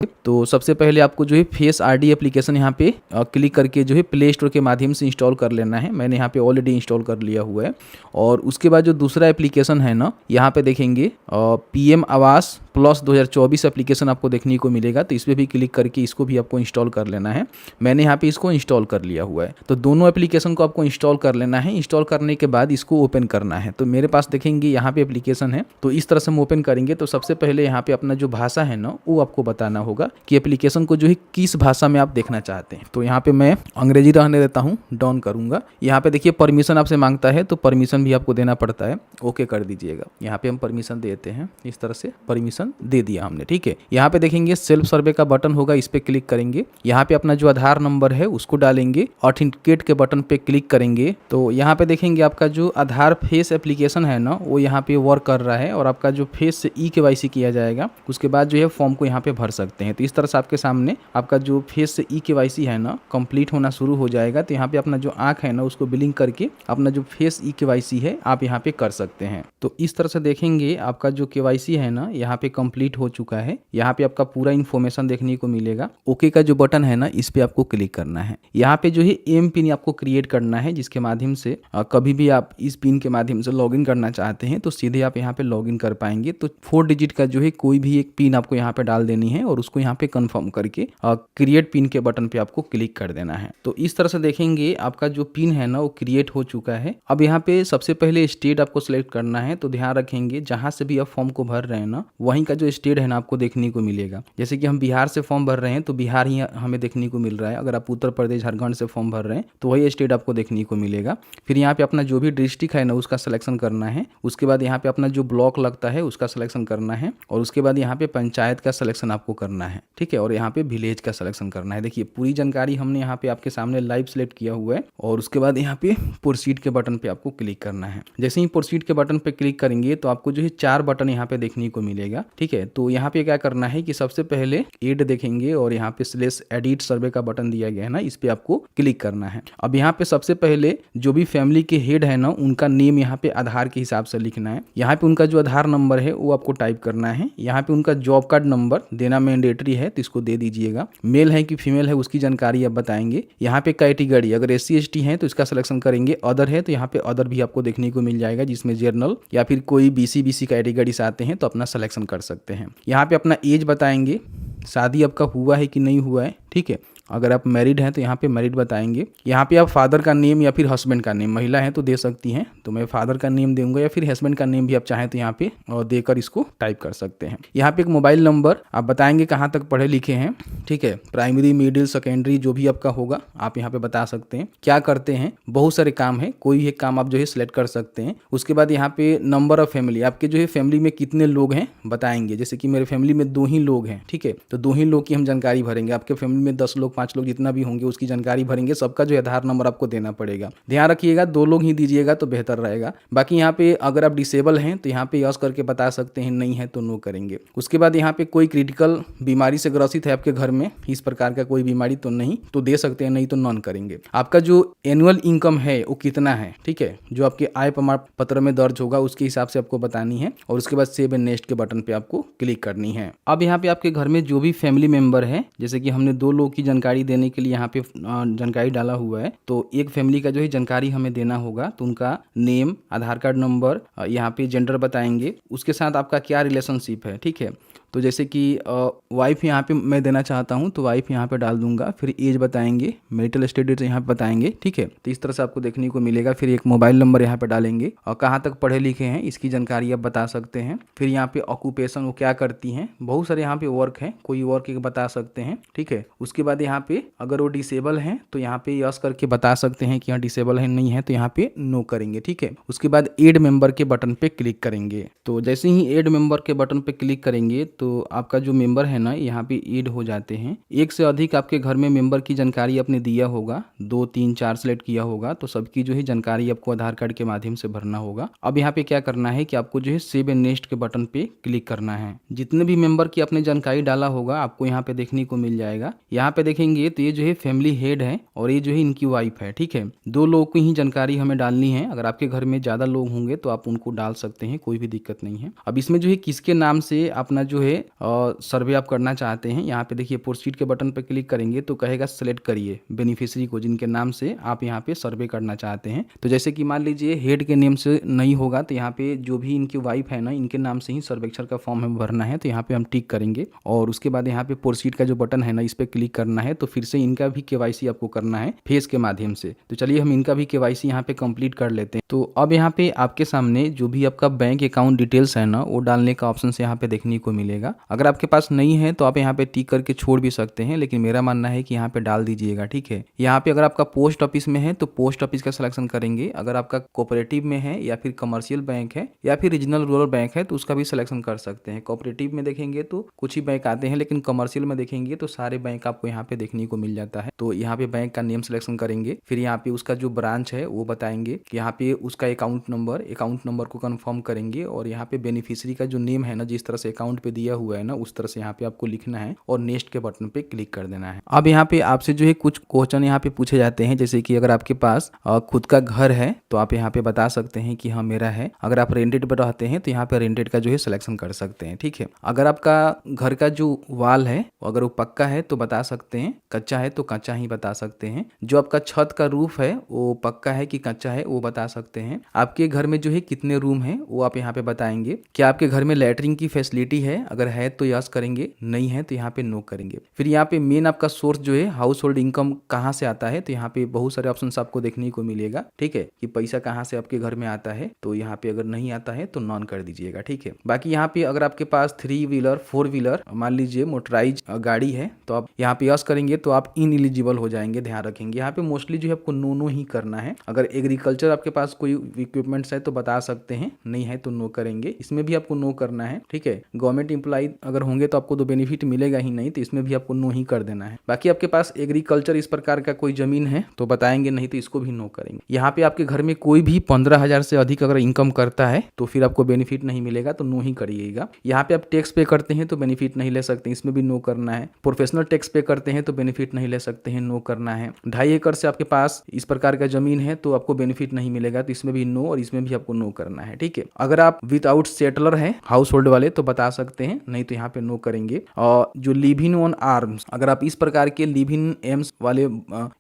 तो सबसे पहले आपको जो है फेस आईडी एप्लीकेशन यहाँ पे क्लिक करके जो है प्ले स्टोर के माध्यम से इंस्टॉल कर लेना है। मैंने यहाँ पे ऑलरेडी इंस्टॉल कर लिया हुआ है। और उसके बाद जो दूसरा एप्लीकेशन है ना, यहाँ पे देखेंगे पीएम आवास प्लस 2024 एप्लीकेशन आपको देखने को मिलेगा। तो इस पर भी क्लिक करके इसको भी आपको इंस्टॉल कर लेना है। मैंने यहाँ पे इसको इंस्टॉल कर लिया हुआ है। तो दोनों एप्लीकेशन को आपको इंस्टॉल कर लेना है। इंस्टॉल करने के बाद इसको ओपन करना है। तो मेरे पास देखेंगे यहाँ पे एप्लीकेशन है, तो इस तरह से हम ओपन करेंगे। तो सबसे पहले यहाँ पे अपना जो भाषा है ना, वो आपको बताना होगा कि एप्लीकेशन को जो है किस भाषा में आप देखना चाहते हैं। तो यहाँ पे मैं अंग्रेजी रहने देता हूँ, डाउन करूँगा। यहाँ पे देखिए परमिशन आपसे मांगता है, तो परमिशन भी आपको देना पड़ता है। ओके कर दीजिएगा। यहाँ पे हम परमिशन देते हैं, इस तरह से परमिशन दे दिया हमने, ठीक है। यहाँ पे देखेंगे सेल्फ सर्वे का बटन होगा, इस पे क्लिक करेंगे। यहाँ पे अपना जो आधार नंबर है उसको डालेंगे, ऑथेंटिकेट के बटन पे क्लिक करेंगे। तो यहाँ पे देखेंगे आपका जो आधार फेस एप्लीकेशन है ना, वो यहाँ पे वर्क कर रहा है। और आपका जो फेस से KYC किया जाएगा, उसके बाद जो है फॉर्म को यहाँ पे भर सकते हैं। तो इस तरह से आपके सामने आपका जो फेस से KYC है ना, कंप्लीट होना शुरू हो जाएगा। तो यहाँ पे अपना जो आंख है ना, उसको ब्लिंक करके अपना जो फेस KYC है आप यहाँ पे कर सकते हैं। तो इस तरह से देखेंगे आपका जो KYC है ना, यहाँ पे कंप्लीट हो चुका है। यहाँ पे आपका पूरा इन्फॉर्मेशन देखने को मिलेगा। ओके का जो बटन है ना, इस पे आपको क्लिक करना है। यहाँ पे जो है एम पिन आपको क्रिएट करना है, जिसके माध्यम से कभी भी आप इस पिन के माध्यम से लॉगिन करना चाहते हैं तो सीधे आप यहाँ पे लॉगिन कर पाएंगे। तो 4 डिजिट का जो है कोई भी एक पिन आपको यहाँ पे डाल देनी है और उसको यहाँ पे कंफर्म करके क्रिएट पिन के बटन पे आपको क्लिक कर देना है। तो इस तरह से देखेंगे आपका जो पिन है ना, वो क्रिएट हो चुका है। अब यहाँ पे सबसे पहले स्टेट आपको सिलेक्ट करना है। तो ध्यान रखेंगे जहां से भी आप फॉर्म को भर रहे हैं ना, वहीं का जो स्टेट है ना आपको देखने को मिलेगा। जैसे कि हम बिहार से फॉर्म भर रहे हैं तो बिहार ही हमें देखने को मिल रहा है। अगर आप उत्तर प्रदेश झारखंड से फॉर्म भर रहे हैं तो वही स्टेट आपको देखने को मिलेगा। फिर यहाँ पे अपना जो भी डिस्ट्रिक्ट है ना, उसका सिलेक्शन करना है। उसके बाद यहाँ पे अपना जो ब्लॉक लगता है उसका सिलेक्शन करना है। और उसके बाद यहाँ पे पंचायत का सिलेक्शन आपको करना है, ठीक है। और यहाँ पे विलेज का सिलेक्शन करना है। देखिए पूरी जानकारी हमने यहाँ पे आपके सामने लाइव सिलेक्ट किया हुआ है। और उसके बाद यहाँ पे प्रोसीड के बटन पे आपको क्लिक करना है। जैसे ही प्रोसीड के बटन पे क्लिक करेंगे तो आपको जो है 4 बटन यहाँ पे देखने को मिलेगा, ठीक है। तो यहाँ पे क्या करना है कि सबसे पहले एड देखेंगे और यहाँ पे स्लेश एडिट सर्वे का बटन दिया गया है ना, इस पे आपको क्लिक करना है। अब यहाँ पे सबसे पहले जो भी फैमिली के हेड है ना, उनका नेम यहाँ पे आधार के हिसाब से लिखना है। यहाँ पे उनका जो आधार नंबर है वो आपको टाइप करना है। यहाँ पे उनका जॉब कार्ड नंबर देना मैंडेटरी है, तो इसको दे दीजिएगा। मेल है कि फीमेल है उसकी जानकारी आप बताएंगे। यहाँ पे कैटेगरी अगर SC ST है तो इसका सिलेक्शन करेंगे। अदर है तो यहाँ पे अदर भी आपको देखने को मिल जाएगा, जिसमें जनरल या फिर कोई BC कैटेगरी से आते हैं तो अपना सिलेक्शन कर सकते हैं। यहाँ पे अपना एज बताएंगे, शादी आपका हुआ है कि नहीं हुआ है, ठीक है। अगर आप मैरिड हैं तो यहाँ पे मैरिड बताएंगे। यहाँ पे आप फादर का नेम या फिर हस्बैंड का नेम, महिला है तो दे सकती हैं, तो मैं फादर का नेम दूंगा, या फिर हस्बैंड का नेम भी आप चाहें तो यहाँ पे देकर इसको टाइप कर सकते हैं। यहाँ पे एक मोबाइल नंबर आप बताएंगे कहाँ तक पढ़े लिखे हैं, ठीक है। प्राइमरी मिडिल सेकेंडरी जो भी आपका होगा आप यहाँ पे बता सकते हैं। क्या करते हैं, बहुत सारे काम है, कोई भी एक काम आप जो है सिलेक्ट कर सकते हैं। उसके बाद यहाँ पे नंबर ऑफ फैमिली, आपके जो है फैमिली में कितने लोग हैं बताएंगे। जैसे कि मेरे फैमिली में 2 ही लोग हैं, ठीक है, तो 2 ही लोग की हम जानकारी भरेंगे। आपके फैमिली में 10 लोग 5 लोग जितना भी होंगे उसकी जानकारी भरेंगे। सबका जो आधार नंबर आपको देना पड़ेगा। ध्यान रखिएगा 2 लोग ही दीजिएगा तो बेहतर रहेगा। बाकी यहाँ पे अगर आप डिसेबल हैं तो यहाँ पे यस करके बता सकते हैं, नहीं है तो नो करेंगे। उसके बाद यहाँ पे कोई क्रिटिकल बीमारी से ग्रसित है आपके घर में, इस प्रकार का कोई बीमारी तो नहीं, तो दे सकते हैं, नहीं तो नॉन करेंगे। आपका जो एनुअल इनकम है वो कितना है, ठीक है, जो आपके आय प्रमाण पत्र में दर्ज होगा उसके हिसाब से आपको बतानी है। और उसके बाद सेव एंड नेक्स्ट के बटन पे आपको क्लिक करनी है। अब यहाँ पे आपके घर में जो भी फैमिली मेंबर है, जैसे कि हमने 2 लोग की जानकारी देने के लिए यहाँ पे जानकारी डाला हुआ है, तो एक फैमिली का जो है जानकारी हमें देना होगा। तो उनका नेम, आधार कार्ड नंबर, यहाँ पे जेंडर बताएंगे, उसके साथ आपका क्या रिलेशनशिप है, ठीक है। तो जैसे कि वाइफ यहाँ पे मैं देना चाहता हूँ तो वाइफ यहाँ पे डाल दूंगा। फिर एज बताएंगे, मैरिटल स्टेटस यहाँ पे बताएंगे, ठीक है। तो इस तरह से आपको देखने को मिलेगा। फिर एक मोबाइल नंबर यहाँ पे डालेंगे और कहाँ तक पढ़े लिखे हैं इसकी जानकारी आप बता सकते हैं। फिर यहाँ पे ऑक्यूपेशन वो क्या करती हैं, बहुत सारे यहाँ पे वर्क है, कोई वर्क एक बता सकते हैं, ठीक है। उसके बाद यहाँ पे अगर वो डिसेबल हैं तो यहाँ पे यस करके बता सकते हैं कि यहाँ डिसेबल है, नहीं है तो यहाँ पे नो करेंगे, ठीक है। उसके बाद एड मेंबर के बटन पे क्लिक करेंगे। तो जैसे ही एड मेंबर के बटन पे क्लिक करेंगे तो आपका जो मेंबर है ना, यहाँ पे ऐड हो जाते हैं। एक से अधिक आपके घर में मेंबर की जानकारी आपने दिया होगा, 2 3 4 सेलेक्ट किया होगा, तो सबकी जो है जानकारी आपको आधार कार्ड के माध्यम से भरना होगा। अब यहाँ पे क्या करना है कि आपको जो है सेव एंड नेक्स्ट के बटन पे क्लिक करना है। जितने भी मेंबर की आपने जानकारी डाला होगा आपको यहाँ पे देखने को मिल जाएगा। यहाँ पे देखेंगे तो ये जो है फैमिली हेड है और ये जो है इनकी वाइफ है, ठीक है। 2 लोगों की ही जानकारी हमें डालनी है। अगर आपके घर में ज्यादा लोग होंगे तो आप उनको डाल सकते हैं, कोई भी दिक्कत नहीं है। अब इसमें जो है किसके नाम से अपना जो है सर्वे आप करना चाहते हैं, यहाँ पे देखिए प्रोसीड के बटन पर क्लिक करेंगे तो कहेगा सेलेक्ट करिए बेनिफिशियरी को जिनके नाम से आप यहाँ पे सर्वे करना चाहते हैं। तो जैसे कि मान लीजिए हेड के नेम से नहीं होगा तो यहाँ पे जो भी इनकी वाइफ है ना, इनके नाम से ही सर्वेक्षण का फॉर्म हमें भरना है, तो यहाँ पे हम टिक करेंगे और उसके बाद यहाँ पे प्रोसीड का जो बटन है ना, इस पर क्लिक करना है। तो फिर से इनका भी केवाईसी आपको करना है फेस के माध्यम से। तो चलिए हम इनका भी केवाईसी यहाँ पे कंप्लीट कर लेते हैं। तो अब यहाँ पे आपके सामने जो भी आपका बैंक अकाउंट डिटेल्स है ना, वो डालने का ऑप्शन यहाँ पे देखने को मिलेगा। अगर आपके पास नहीं है तो आप यहाँ पे टिक करके छोड़ भी सकते हैं, लेकिन मेरा मानना है कि यहाँ पे डाल दीजिएगा, ठीक है। यहाँ पे अगर आपका पोस्ट ऑफिस में है तो पोस्ट ऑफिस का सिलेक्शन करेंगे, अगर आपका कोऑपरेटिव में है या फिर कमर्शियल बैंक है या फिर रीजनल रूरल बैंक है तो उसका भी सिलेक्शन कर सकते हैं। कोऑपरेटिव में देखेंगे तो कुछ ही बैंक आते हैं, लेकिन कमर्शियल में देखेंगे तो सारे बैंक आपको यहाँ पे देखने को मिल जाता है। तो यहाँ पे बैंक का नेम सिलेक्शन करेंगे, फिर यहाँ पे उसका जो ब्रांच है वो बताएंगे कि यहाँ पे उसका अकाउंट नंबर को कंफर्म करेंगे और यहाँ पे बेनिफिशियरी का जो नेम है ना, जिस तरह से अकाउंट पे दिया हुआ है ना, उस तरह से यहाँ पे आपको लिखना है और नेक्स्ट के बटन पे क्लिक कर देना है। अब यहाँ पे आपसे जो है कुछ क्वेश्चन यहाँ पे पूछे जाते हैं, जैसे कि अगर आपके पास खुद का घर है तो आप यहाँ पे बता सकते हैं कि हाँ मेरा है। अगर आप रेंटेड पर रहते हैं तो यहाँ पे रेंटेड का जो है सिलेक्शन कर सकते हैं, ठीक है। अगर आपका घर का जो वाल है अगर वो पक्का है तो बता सकते हैं, कच्चा है तो कच्चा ही बता सकते हैं। जो आपका छत का रूफ है वो पक्का है कि कच्चा है वो बता सकते हैं। आपके घर में जो है कितने रूम है वो आप यहाँ पे बताएंगे। क्या आपके घर में लैटरिन की फैसिलिटी है, अगर है तो यस करेंगे, नहीं है तो यहाँ पे नो करेंगे। फिर यहाँ पे मेन आपका सोर्स जो है हाउस होल्ड इनकम कहाँ से आता है, तो यहाँ पे बहुत सारे ऑप्शन आपको देखने को मिलेगा, ठीक है, कि पैसा कहाँ से आपके घर में आता है। तो यहाँ पे अगर नहीं आता है तो नॉन कर दीजिएगा, ठीक है। बाकी यहाँ पे अगर आपके पास 3 व्हीलर 4 व्हीलर मान लीजिए मोटराइज गाड़ी है तो आप यहाँ पे यस करेंगे तो आप इनएलिजिबल हो जाएंगे, ध्यान रखेंगे। यहाँ पे मोस्टली जो है आपको नो ही करना है। अगर एग्रीकल्चर आपके पास कोई इक्विपमेंट्स है तो बता सकते हैं, नहीं है तो नो करेंगे, इसमें भी आपको नो करना है, ठीक है। गवर्नमेंट एम्प्लॉय अगर होंगे तो आपको तो बेनिफिट मिलेगा ही नहीं, तो इसमें भी आपको नो ही कर देना है। बाकी आपके पास एग्रीकल्चर इस प्रकार का कोई जमीन है तो बताएंगे, नहीं तो इसको भी नो करेंगे। यहाँ पे आपके घर में कोई भी 15,000 से अधिक अगर इनकम करता है तो फिर आपको बेनिफिट नहीं मिलेगा, तो नो ही करिएगा। यहाँ पे आप टैक्स पे करते हैं तो बेनिफिट नहीं ले सकते, इसमें भी नो करना है। प्रोफेशनल टैक्स पे करते हैं तो बेनिफिट नहीं ले सकते हैं, नो करना है। 2.5 एकड़ से आपके पास इस प्रकार का जमीन है तो आपको बेनिफिट नहीं मिलेगा, तो इसमें भी नो और इसमें भी आपको नो करना है, ठीक है। अगर आप विदाउट सेटलर है हाउस होल्ड वाले तो बता सकते हैं, नहीं तो यहाँ पे नो करेंगे। और जो लिव इन ऑन आर्म्स, अगर आप इस प्रकार के लिव इन एम्स वाले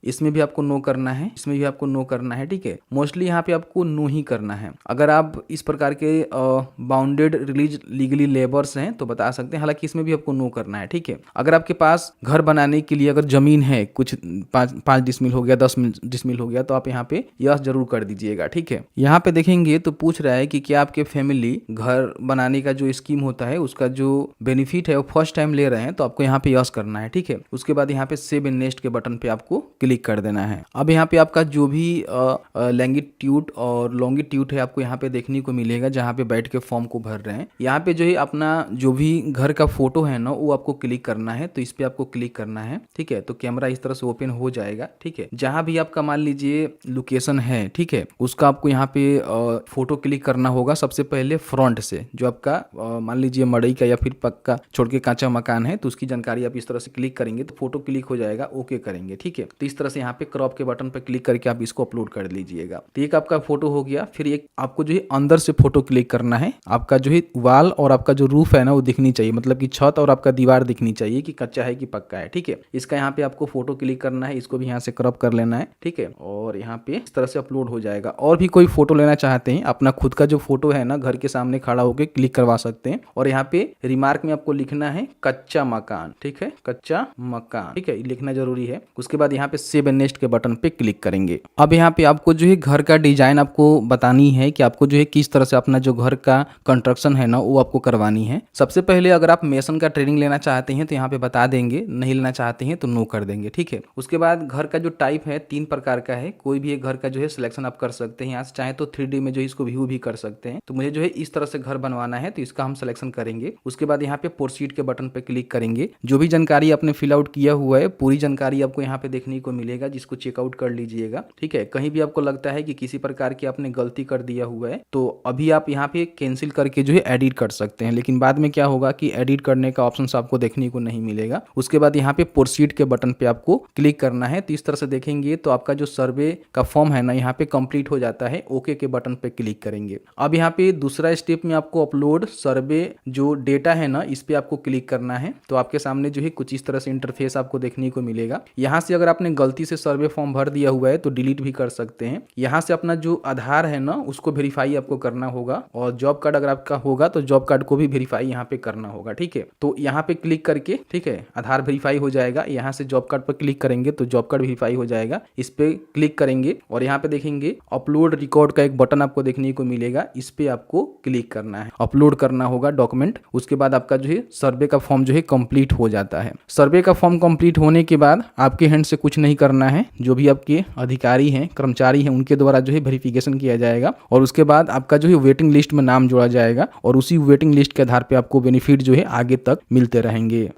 इसमें भी आपको नो करना है, इसमें भी आपको नो करना है, ठीक है। मोस्टली यहाँ पे आपको नो ही करना है। अगर आप इस प्रकार के बाउंडेड रिलीज लीगली लेबर्स हैं तो बता सकते हैं, हालांकि इसमें भी आपको नो करना है, ठीक है। अगर आपके पास घर बनाने के लिए अगर जमीन है कुछ 5 डिसमिल हो गया 10 डिसमिल हो गया तो आप यहाँ पे यस जरूर कर दीजिएगा, ठीक है। यहाँ पे देखेंगे तो पूछ रहा है कि क्या आपके फैमिली घर बनाने का जो स्कीम होता है उसका जो बेनिफिट है वो फर्स्ट टाइम ले रहे हैं, तो आपको यहाँ पे यस करना है, ठीक है। उसके बाद यहाँ पे सेव एंड नेक्स्ट के बटन पे आपको क्लिक कर देना है। अब यहाँ पे आपका जो भी लैंगिट्यूड और लॉन्गिट्यूड है आपको यहाँ पे देखने को मिलेगा, जहाँ पे बैठ के फॉर्म को भर रहे हैं। यहाँ पे जो है अपना जो भी घर का फोटो है ना वो आपको क्लिक करना है, तो इस पे आपको क्लिक करना है, ठीक है। तो कैमरा इस तरह से ओपन हो जाएगा, ठीक है। जहाँ भी आपका मान लीजिए लोकेशन है, ठीक है, उसका आपको यहाँ पे फोटो क्लिक करना होगा। सबसे पहले फ्रंट से जो आपका मान लीजिए मड़ई का या फिर पक्का छोड़ के कांचा मकान है तो उसकी जानकारी आप इस तरह से क्लिक करेंगे तो फोटो क्लिक हो जाएगा, ओके करेंगे, ठीक है। तो इस तरह से यहाँ पे क्रॉप के बटन पे क्लिक करके आप इसको अपलोड कर लीजिएगा। तो एक आपका फोटो हो गया। फिर एक आपको जो है अंदर से फोटो क्लिक करना है। आपका जो है वाल और आपका जो रूफ है ना वो दिखनी चाहिए, मतलब कि छत और आपका दीवार दिखनी चाहिए कि कच्चा है कि पक्का है, ठीक है। इसका यहाँ पे आपको फोटो क्लिक करना है, इसको भी यहाँ से क्रॉप कर लेना है, ठीक है। और यहाँ पे इस तरह से अपलोड हो जाएगा। और भी कोई फोटो लेना चाहते हैं, अपना खुद का जो फोटो है ना घर के सामने खड़ा होकर क्लिक करवा सकते हैं। और यहाँ पे रिमार्क में आपको लिखना है कच्चा मकान, ठीक है, कच्चा मकान, ठीक है, लिखना जरूरी है। उसके बाद यहाँ पे सेव एंड नेक्स्ट के बटन पे क्लिक करेंगे। अब यहाँ पे आपको जो है घर का डिजाइन आपको बतानी है कि आपको जो है किस तरह से अपना जो घर का कंस्ट्रक्शन है ना वो आपको करवानी है। सबसे पहले अगर आप मेसन का ट्रेनिंग लेना चाहते हैं तो यहाँ पे बता देंगे, नहीं लेना चाहते हैं तो नो कर देंगे, ठीक है। उसके बाद घर का जो टाइप है 3 प्रकार का है, कोई भी एक घर का जो है सिलेक्शन आप कर सकते हैं। यहाँ से चाहे तो 3D में जो है इसको व्यू भी कर सकते हैं। तो मुझे जो है इस तरह से घर बनवाना है तो इसका हम सिलेक्शन करेंगे। उसके बाद यहाँ पे प्रोसीड के बटन पे क्लिक करेंगे। जो भी जानकारी आपने फिल आउट किया हुआ है पूरी जानकारी आपको यहाँ पे देखने को मिलेगा, जिसको चेकआउट कर लीजिएगा, ठीक है। कहीं भी आपको लगता है कि किसी प्रकार की आपने गलती कर दिया हुआ है तो अभी आप यहाँ पे कैंसिल करके जो है एडिट कर सकते हैं, लेकिन बाद में क्या होगा कि एडिट करने का ऑप्शन आपको देखने को नहीं मिलेगा। उसके बाद यहाँ पे प्रोसीड के बटन पे आपको क्लिक करना है। तो इस तरह से देखेंगे तो आपका जो सर्वे का फॉर्म है ना यहाँ पे कंप्लीट हो जाता है। ओके के बटन पे क्लिक करेंगे। अब यहाँ पे दूसरा स्टेप में आपको अपलोड सर्वे जो डेटा है ना, इस पे आपको क्लिक करना है। तो आपके सामने जो है कुछ इस तरह से इंटरफेस आपको देखने को मिलेगा। यहाँ से अगर आपने गलती से सर्वे फॉर्म भर दिया हुआ है तो डिलीट भी कर सकते हैं। यहाँ से अपना जो आधार है ना उसको वेरीफाई आपको करना होगा, और जॉब कार्ड अगर आपका होगा तो जॉब कार्ड को भी वेरीफाई यहाँ पे करना होगा। ठीक है, तो यहाँ पे क्लिक करके, ठीक है, आधार वेरीफाई हो जाएगा। यहाँ से जॉब कार्ड पर क्लिक करेंगे तो जॉब कार्ड वेरीफाई हो जाएगा। इस पे क्लिक करेंगे और यहाँ पे देखेंगे अपलोड रिकॉर्ड का एक बटन आपको देखने को मिलेगा। इस पे आपको क्लिक करना है, अपलोड करना होगा डॉक्यूमेंट। उसके बाद आपका जो है सर्वे का फॉर्म जो है कंप्लीट हो जाता है। सर्वे का फॉर्म कंप्लीट होने के बाद आपके हैंड से कुछ नहीं करना है, जो भी आपके अधिकारी हैं, कर्मचारी हैं, उनके द्वारा जो है वेरिफिकेशन किया जाएगा और उसके बाद आपका जो है वेटिंग लिस्ट में नाम जोड़ा जाएगा और उसी वेटिंग लिस्ट के आधार पे आपको बेनिफिट जो है आगे तक मिलते रहेंगे।